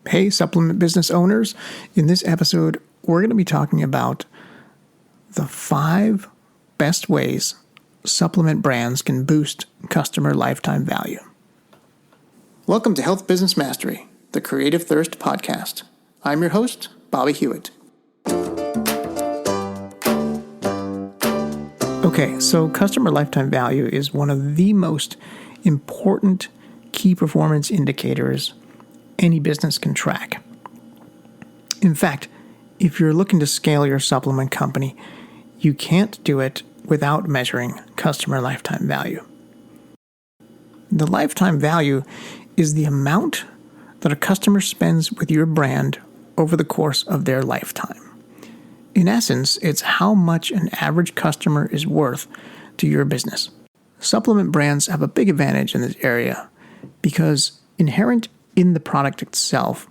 Hey, supplement business owners. In this episode, we're going to be talking about the 5 best ways supplement brands can boost customer lifetime value. Welcome to Health Business Mastery, the Creative Thirst podcast. I'm your host, Bobby Hewitt. Okay, so customer lifetime value is one of the most important key performance indicators any business can track. In fact, if you're looking to scale your supplement company, you can't do it without measuring customer lifetime value. The lifetime value is the amount that a customer spends with your brand over the course of their lifetime. In essence, it's how much an average customer is worth to your business. Supplement brands have a big advantage in this area because inherent in the product itself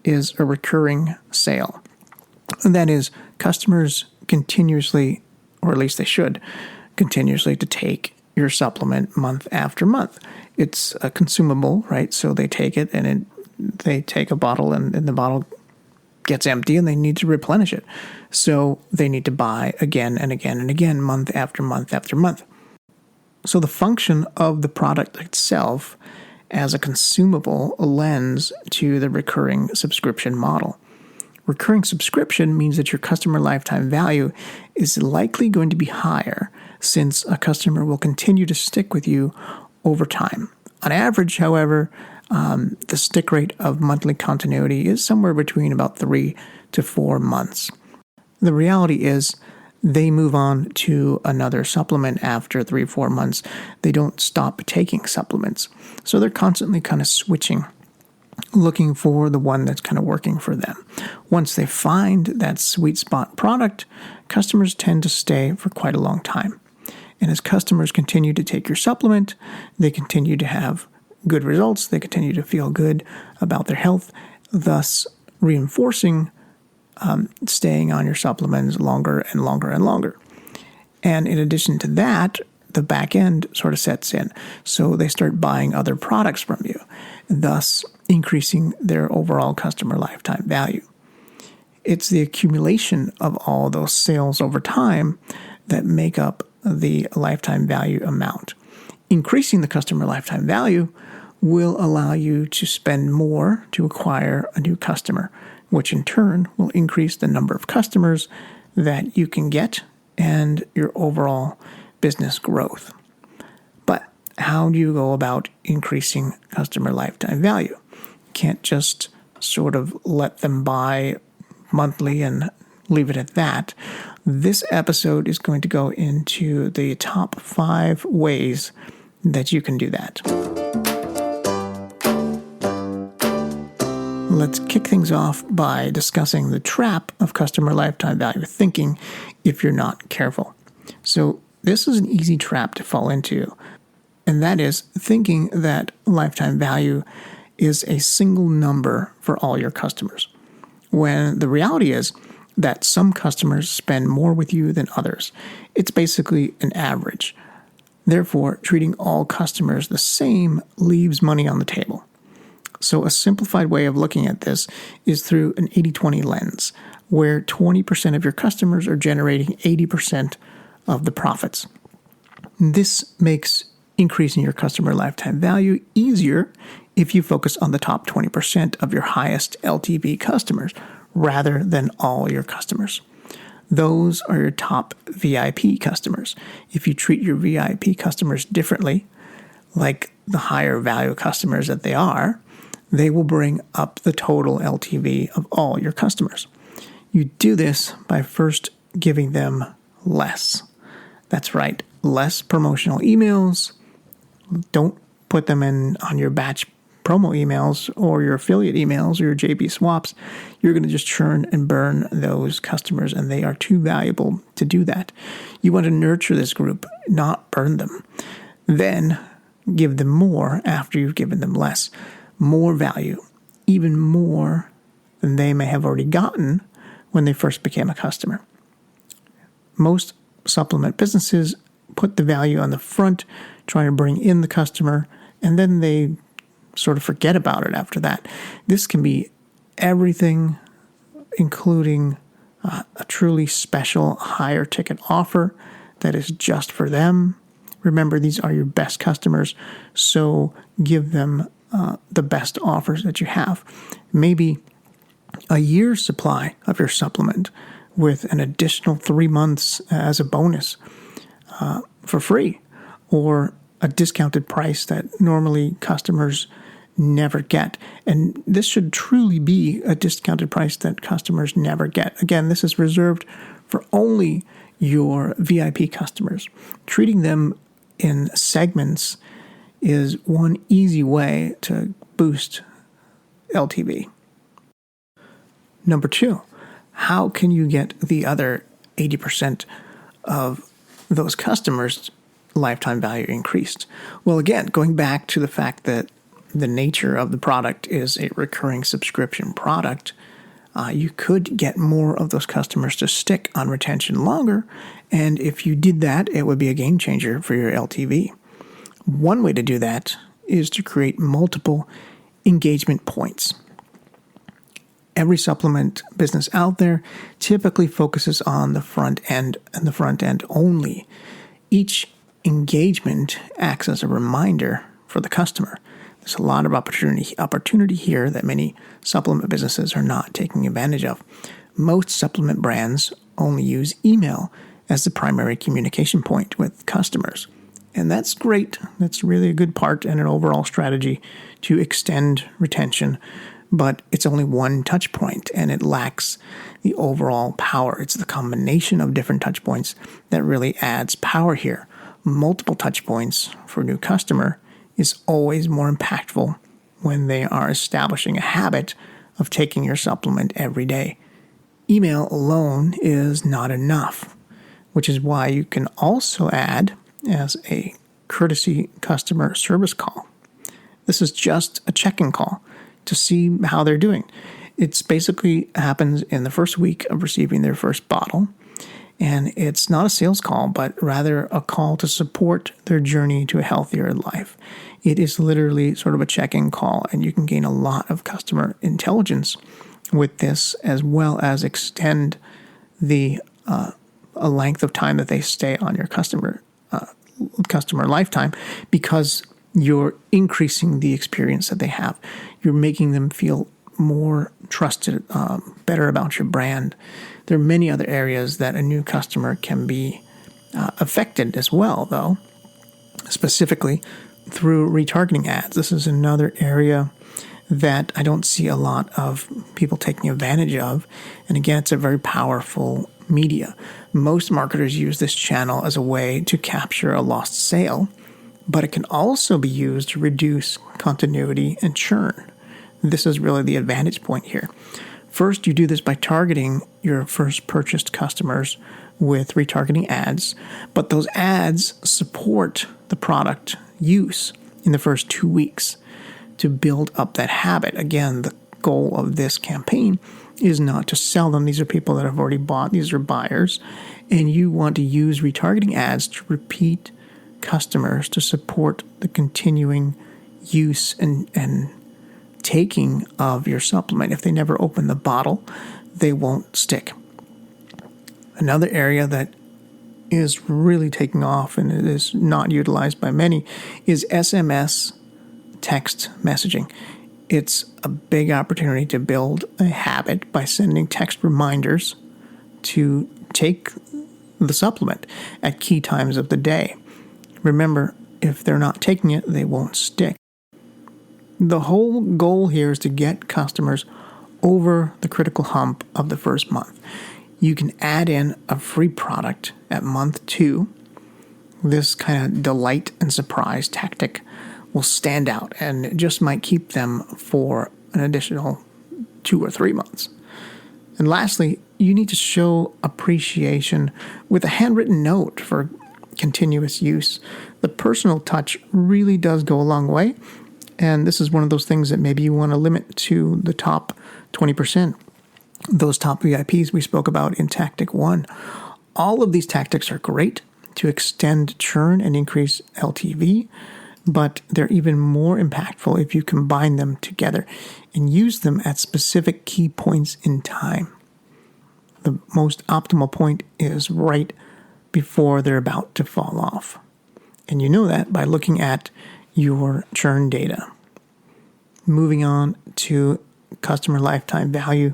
is a recurring sale. And that is, customers continuously, or at least they should, continuously to take your supplement month after month. It's a consumable, right? So they take it and they take a bottle and the bottle gets empty and they need to replenish it. So they need to buy again and again and again, month after month after month. So the function of the product itself as a consumable lends to the recurring subscription model. Recurring subscription means that your customer lifetime value is likely going to be higher since a customer will continue to stick with you over time. On average, however, the stick rate of monthly continuity is somewhere between about 3 to 4 months. The reality is they move on to another supplement after 3 or 4 months. They don't stop taking supplements. So they're constantly kind of switching, looking for the one that's kind of working for them. Once they find that sweet spot product, customers tend to stay for quite a long time. And as customers continue to take your supplement, they continue to have good results. They continue to feel good about their health, thus reinforcing staying on your supplements longer and longer and longer. And in addition to that, the back end sort of sets in. So they start buying other products from you, thus increasing their overall customer lifetime value. It's the accumulation of all those sales over time that make up the lifetime value amount. Increasing the customer lifetime value will allow you to spend more to acquire a new customer, which in turn will increase the number of customers that you can get and your overall business growth. But how do you go about increasing customer lifetime value? You can't just sort of let them buy monthly and leave it at that. This episode is going to go into the top 5 ways that you can do that. Let's kick things off by discussing the trap of customer lifetime value thinking if you're not careful. So this is an easy trap to fall into, and that is thinking that lifetime value is a single number for all your customers, when the reality is that some customers spend more with you than others. It's basically an average. Therefore, treating all customers the same leaves money on the table. So a simplified way of looking at this is through an 80-20 lens, where 20% of your customers are generating 80% of the profits. This makes increasing your customer lifetime value easier if you focus on the top 20% of your highest LTV customers rather than all your customers. Those are your top VIP customers. If you treat your VIP customers differently, like the higher value customers that they are, they will bring up the total LTV of all your customers. You do this by first giving them less. That's right, less promotional emails. Don't put them on your batch promo emails or your affiliate emails or your JB swaps. You're going to just churn and burn those customers, and they are too valuable to do that. You want to nurture this group, not burn them. Then give them more after you've given them less. More value, even more than they may have already gotten when they first became a customer. Most supplement businesses put the value on the front, try to bring in the customer, and then they sort of forget about it after that. This can be everything, including a truly special higher ticket offer that is just for them. Remember, these are your best customers, so give them the best offers that you have. Maybe a year's supply of your supplement with an additional 3 months as a bonus for free, or a discounted price that normally customers never get. And this should truly be a discounted price that customers never get. Again, this is reserved for only your VIP customers. Treating them in segments is one easy way to boost LTV. Number 2, how can you get the other 80% of those customers' lifetime value increased? Well, again, going back to the fact that the nature of the product is a recurring subscription product, you could get more of those customers to stick on retention longer. And if you did that, it would be a game changer for your LTV. One way to do that is to create multiple engagement points. Every supplement business out there typically focuses on the front end and the front end only. Each engagement acts as a reminder for the customer. There's a lot of opportunity here that many supplement businesses are not taking advantage of. Most supplement brands only use email as the primary communication point with customers. And that's great. That's really a good part and an overall strategy to extend retention. But it's only one touch point, and it lacks the overall power. It's the combination of different touch points that really adds power here. Multiple touch points for a new customer is always more impactful when they are establishing a habit of taking your supplement every day. Email alone is not enough, which is why you can also add as a courtesy customer service call. This is just a check-in call to see how they're doing. It's basically happens in the first week of receiving their first bottle. And it's not a sales call, but rather a call to support their journey to a healthier life. It is literally sort of a check-in call, and you can gain a lot of customer intelligence with this, as well as extend the a length of time that they stay on your customer lifetime, because you're increasing the experience that they have. You're making them feel more trusted, better about your brand. There are many other areas that a new customer can be affected as well, though, specifically through retargeting ads. This is another area that I don't see a lot of people taking advantage of. And again, it's a very powerful media. Most marketers use this channel as a way to capture a lost sale, but it can also be used to reduce continuity and churn. This is really the advantage point here. First, you do this by targeting your first purchased customers with retargeting ads, but those ads support the product use in the first 2 weeks to build up that habit. Again, the goal of this campaign is not to sell them. These are people that have already bought. These are buyers. And you want to use retargeting ads to repeat customers to support the continuing use and taking of your supplement. If they never open the bottle, they won't stick. Another area that is really taking off and it is not utilized by many is SMS text messaging. It's a big opportunity to build a habit by sending text reminders to take the supplement at key times of the day. Remember, if they're not taking it, they won't stick. The whole goal here is to get customers over the critical hump of the first month. You can add in a free product at month 2. This kind of delight and surprise tactic will stand out and it just might keep them for an additional 2 or 3 months. And lastly, you need to show appreciation with a handwritten note for continuous use. The personal touch really does go a long way. And this is one of those things that maybe you want to limit to the top 20%. Those top VIPs we spoke about in Tactic 1. All of these tactics are great to extend churn and increase LTV. but they're even more impactful if you combine them together and use them at specific key points in time. The most optimal point is right before they're about to fall off. And you know that by looking at your churn data. Moving on to customer lifetime value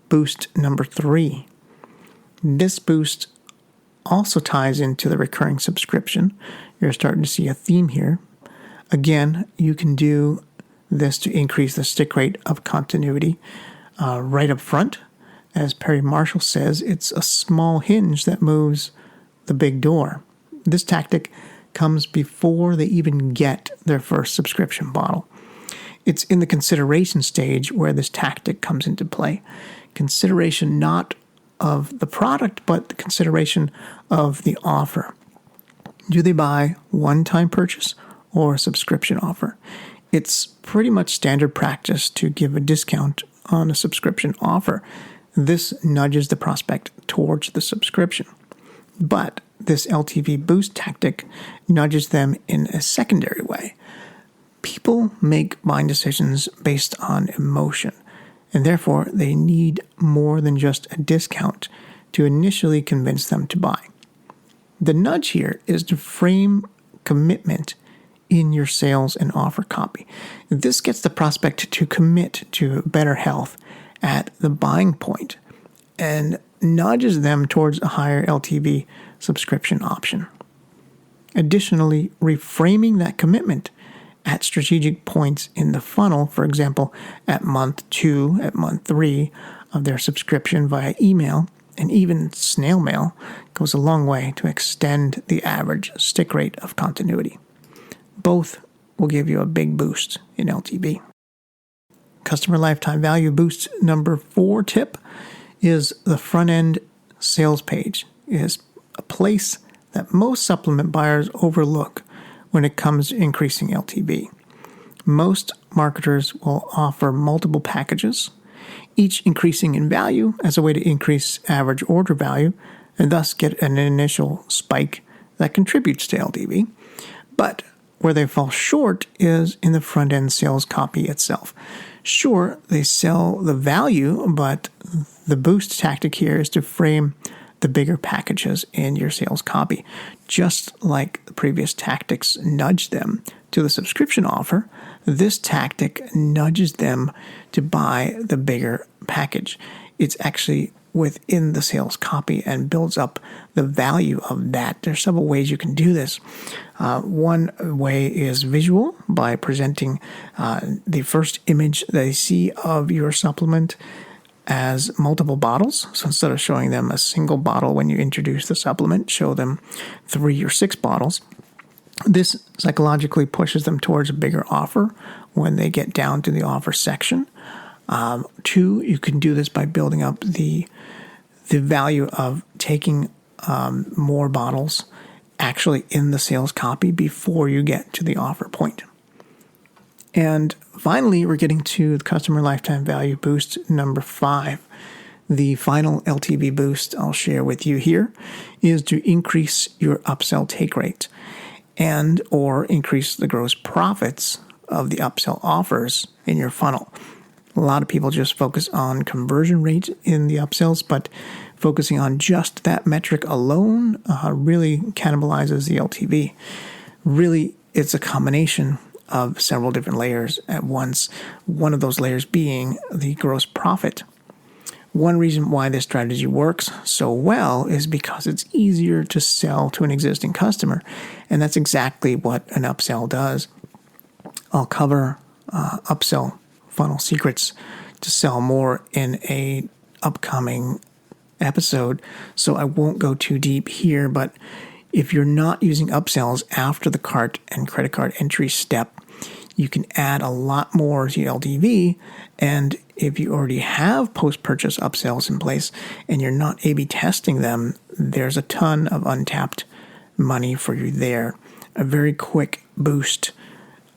boost number 3. This boost also ties into the recurring subscription. You're starting to see a theme here. Again, you can do this to increase the stick rate of continuity right up front. As Perry Marshall says, it's a small hinge that moves the big door. This tactic comes before they even get their first subscription bottle. It's in the consideration stage where this tactic comes into play. Consideration not of the product, but the consideration of the offer. Do they buy one-time purchase or a subscription offer? It's pretty much standard practice to give a discount on a subscription offer. This nudges the prospect towards the subscription. But this LTV boost tactic nudges them in a secondary way. People make buying decisions based on emotion, and therefore they need more than just a discount to initially convince them to buy. The nudge here is to frame commitment in your sales and offer copy. This gets the prospect to commit to better health at the buying point and nudges them towards a higher LTV subscription option. Additionally, reframing that commitment at strategic points in the funnel, for example, at month 2, at month 3 of their subscription via email, and even snail mail, goes a long way to extend the average stick rate of continuity. Both will give you a big boost in LTV. Customer lifetime value boost number 4 tip is the front-end sales page. It is a place that most supplement buyers overlook when it comes to increasing LTV. Most marketers will offer multiple packages, each increasing in value as a way to increase average order value and thus get an initial spike that contributes to LTV. But where they fall short is in the front-end sales copy itself. Sure, they sell the value, but the boost tactic here is to frame the bigger packages in your sales copy. Just like the previous tactics nudge them to the subscription offer, this tactic nudges them to buy the bigger package. It's actually within the sales copy and builds up the value of that. There's several ways you can do this. One way is visual, by presenting the first image they see of your supplement as multiple bottles. So instead of showing them a single bottle when you introduce the supplement, show them 3 or 6 bottles. This psychologically pushes them towards a bigger offer when they get down to the offer section. 2, you can do this by building up the value of taking more bottles actually in the sales copy before you get to the offer point. And finally, we're getting to the customer lifetime value boost number 5. The final LTV boost I'll share with you here is to increase your upsell take rate and or increase the gross profits of the upsell offers in your funnel. A lot of people just focus on conversion rate in the upsells, but focusing on just that metric alone really cannibalizes the LTV. Really, it's a combination of several different layers at once, one of those layers being the gross profit. One reason why this strategy works so well is because it's easier to sell to an existing customer, and that's exactly what an upsell does. I'll cover upsell funnel secrets to sell more in a upcoming episode, so I won't go too deep here, but if you're not using upsells after the cart and credit card entry step, you can add a lot more to your LTV. And if you already have post-purchase upsells in place and you're not A/B testing them, there's a ton of untapped money for you there. A very quick boost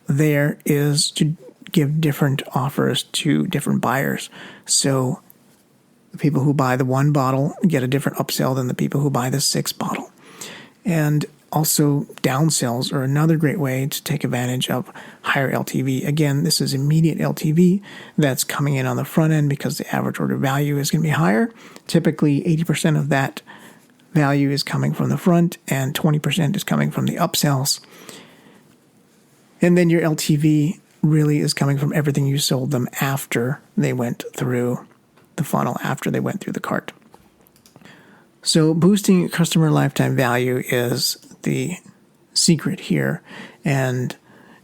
there is to give different offers to different buyers. So the people who buy the 1 bottle get a different upsell than the people who buy the 6 bottle. And Also, downsells are another great way to take advantage of higher LTV. Again, this is immediate LTV that's coming in on the front end because the average order value is going to be higher. Typically, 80% of that value is coming from the front and 20% is coming from the upsells. And then your LTV really is coming from everything you sold them after they went through the funnel, after they went through the cart. So boosting customer lifetime value is the secret here, and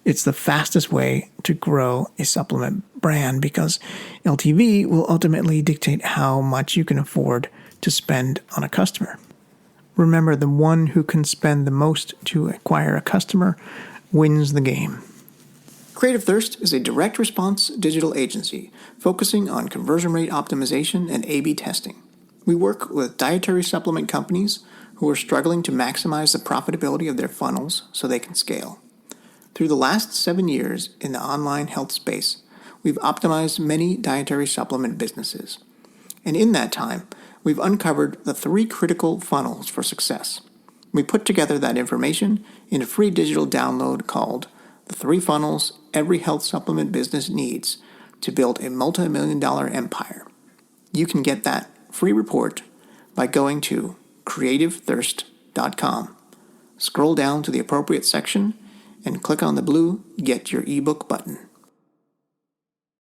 it's the fastest way to grow a supplement brand because LTV will ultimately dictate how much you can afford to spend on a customer. Remember, the one who can spend the most to acquire a customer wins the game. Creative Thirst is a direct response digital agency focusing on conversion rate optimization and A/B testing. We work with dietary supplement companies who are struggling to maximize the profitability of their funnels so they can scale. Through the last 7 years in the online health space, we've optimized many dietary supplement businesses. And in that time, we've uncovered the 3 critical funnels for success. We put together that information in a free digital download called The 3 Funnels Every Health Supplement Business Needs to Build a Multi-million-dollar Empire. You can get that free report by going to creativethirst.com. Scroll down to the appropriate section and click on the blue Get Your ebook button.